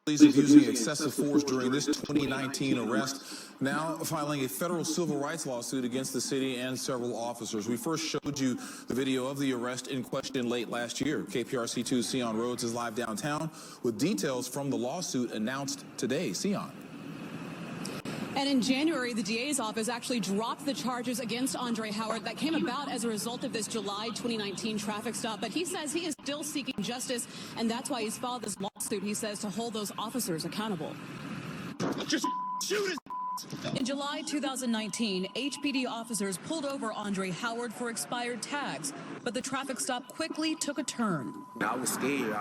Of using excessive force during this 2019 arrest, now filing a federal civil rights lawsuit against the city and several officers. We first showed you the video of the arrest in question late last year. KPRC2's Sion Rhodes is live downtown with details from the lawsuit announced today. Sion. And in January, the DA's office actually dropped the charges against Andre Howard that came about as a result of this July 2019 traffic stop. But he says he is still seeking justice, and that's why he's filed this lawsuit, he says, to hold those officers accountable. Just shoot his. In July 2019, HPD officers pulled over Andre Howard for expired tags, but the traffic stop quickly took a turn. I was scared.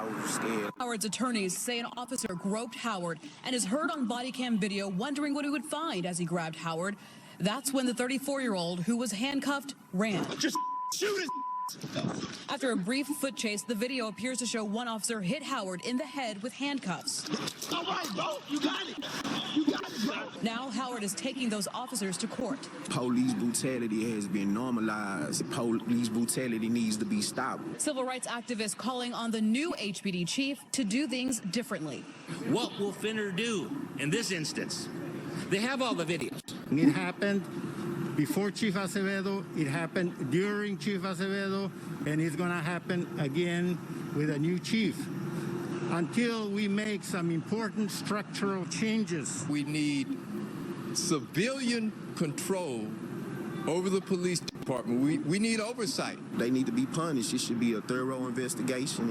Howard's attorneys say an officer groped Howard and is heard on body cam video wondering what he would find as he grabbed Howard. That's when the 34-year-old, who was handcuffed, ran. Just shoot his. After a brief foot chase, the video appears to show one officer hit Howard in the head with handcuffs. All right, bro. You got it. You got it, bro. Now Howard is taking those officers to court. Police brutality has been normalized. Police brutality needs to be stopped. Civil rights activists calling on the new HPD chief to do things differently. What will Finner do in this instance? They have all the videos. It happened before Chief Acevedo, it happened during Chief Acevedo, and it's going to happen again with a new chief. Until we make some important structural changes. We need civilian control over the police department. We need oversight. They need to be punished. It should be a thorough investigation.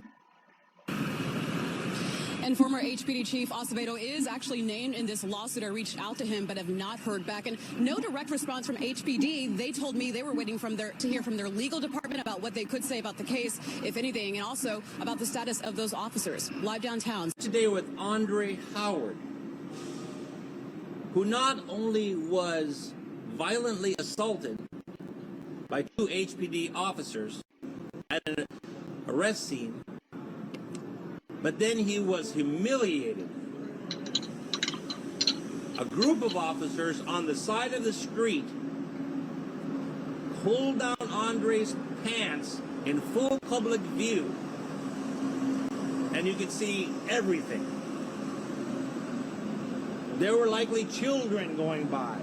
And former HPD Chief Acevedo is actually named in this lawsuit. I reached out to him, but have not heard back. And no direct response from HPD. They told me they were waiting to hear from their legal department about what they could say about the case, if anything, and also about the status of those officers. Live downtown. Today with Andre Howard, who not only was violently assaulted by two HPD officers at an arrest scene, but then he was humiliated. A group of officers on the side of the street pulled down Andre's pants in full public view, and you could see everything. There were likely children going by,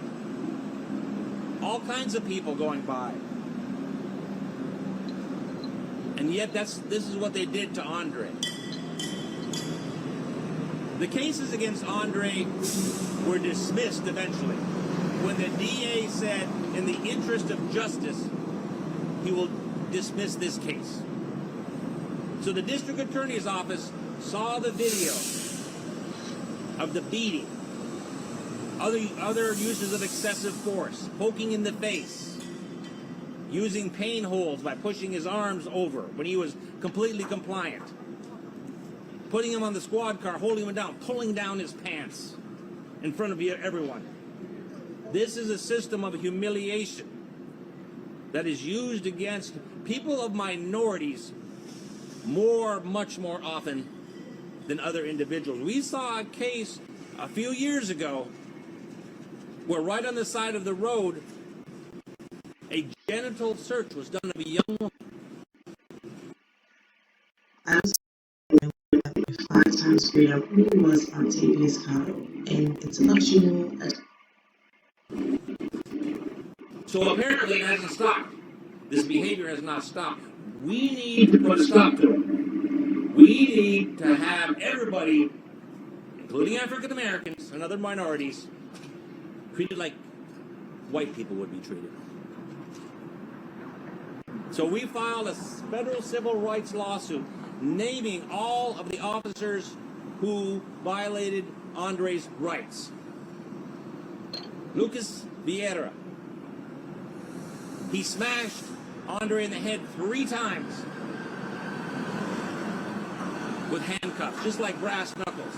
all kinds of people going by. And yet this is what they did to Andre. The cases against Andre were dismissed eventually when the DA said, in the interest of justice, he will dismiss this case. So the district attorney's office saw the video of the beating, other uses of excessive force, poking in the face, using pain holds by pushing his arms over when he was completely compliant, putting him on the squad car, holding him down, pulling down his pants in front of everyone. This is a system of humiliation that is used against people of minorities much more often than other individuals. We saw a case a few years ago where right on the side of the road, a genital search was done of a young woman. Five times greater who was Octavius Cotto and intellectual. So apparently it hasn't stopped. This behavior has not stopped. We need to put a stop to it. We need to have everybody, including African Americans and other minorities, treated like white people would be treated. So we filed a federal civil rights lawsuit naming all of the officers who violated Andre's rights. Lucas Vieira. He smashed Andre in the head 3 times with handcuffs, just like brass knuckles.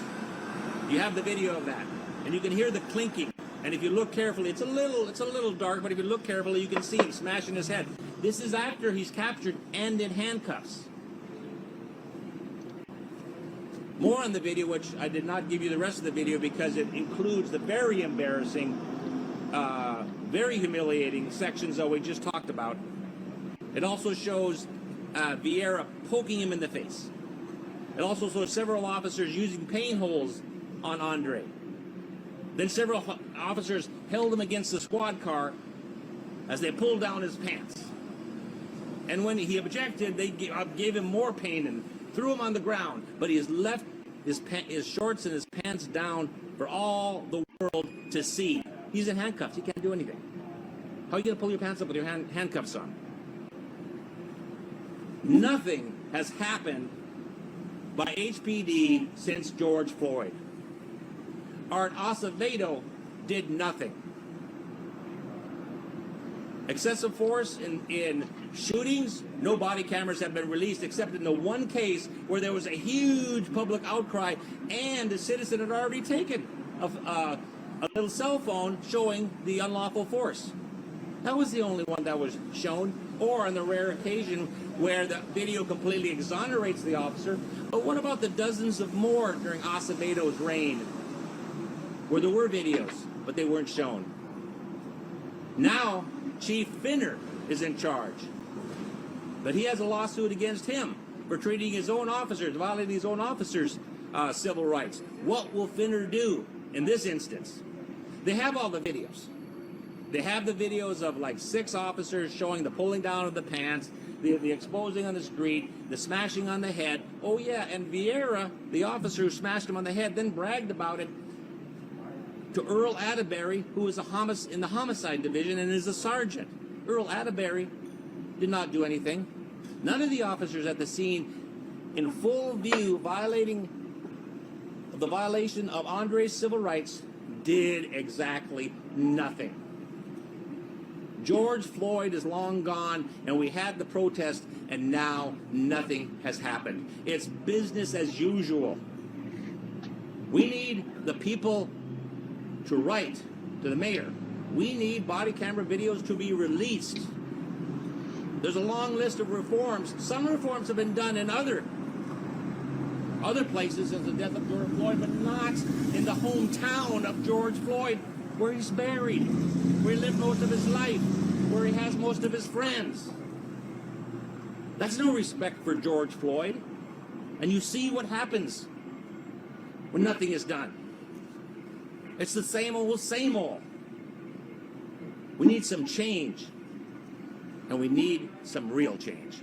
You have the video of that, and you can hear the clinking. And if you look carefully, it's a little dark, but if you look carefully, you can see him smashing his head. This is after he's captured and in handcuffs. More on the video, which I did not give you the rest of the video because it includes the very embarrassing, very humiliating sections that we just talked about. It also shows Vieira poking him in the face. It also shows several officers using pain holds on Andre. Then several officers held him against the squad car as they pulled down his pants. And when he objected, they gave him more pain and threw him on the ground. But he has left his shorts and his pants down for all the world to see. He's in handcuffs. He can't do anything. How are you going to pull your pants up with your handcuffs on? Nothing has happened by HPD since George Floyd. Art Acevedo did nothing. Excessive force in shootings, no body cameras have been released except in the one case where there was a huge public outcry and a citizen had already taken a little cell phone showing the unlawful force. That was the only one that was shown, or on the rare occasion where the video completely exonerates the officer. But what about the dozens of more during Acevedo's reign, where there were videos, but they weren't shown? Now, Chief Finner is in charge, but he has a lawsuit against him for treating his own officers, violating his own officers' civil rights. What will Finner do in this instance? They have all the videos. They have the videos of like 6 officers showing the pulling down of the pants, the exposing on the street, the smashing on the head. Oh yeah, and Vieira, the officer who smashed him on the head, then bragged about it to Earl Atterbury, who is in the homicide division and is a sergeant. Earl Atterbury did not do anything. None of the officers at the scene, in full view, the violation of Andre's civil rights, did exactly nothing. George Floyd is long gone, and we had the protest, and now nothing has happened. It's business as usual. We need the people to write to the mayor. We need body camera videos to be released. There's a long list of reforms. Some reforms have been done in other places since the death of George Floyd, but not in the hometown of George Floyd, where he's buried, where he lived most of his life, where he has most of his friends. That's no respect for George Floyd. And you see what happens when nothing is done. It's the same old, same old. We need some change, and we need some real change.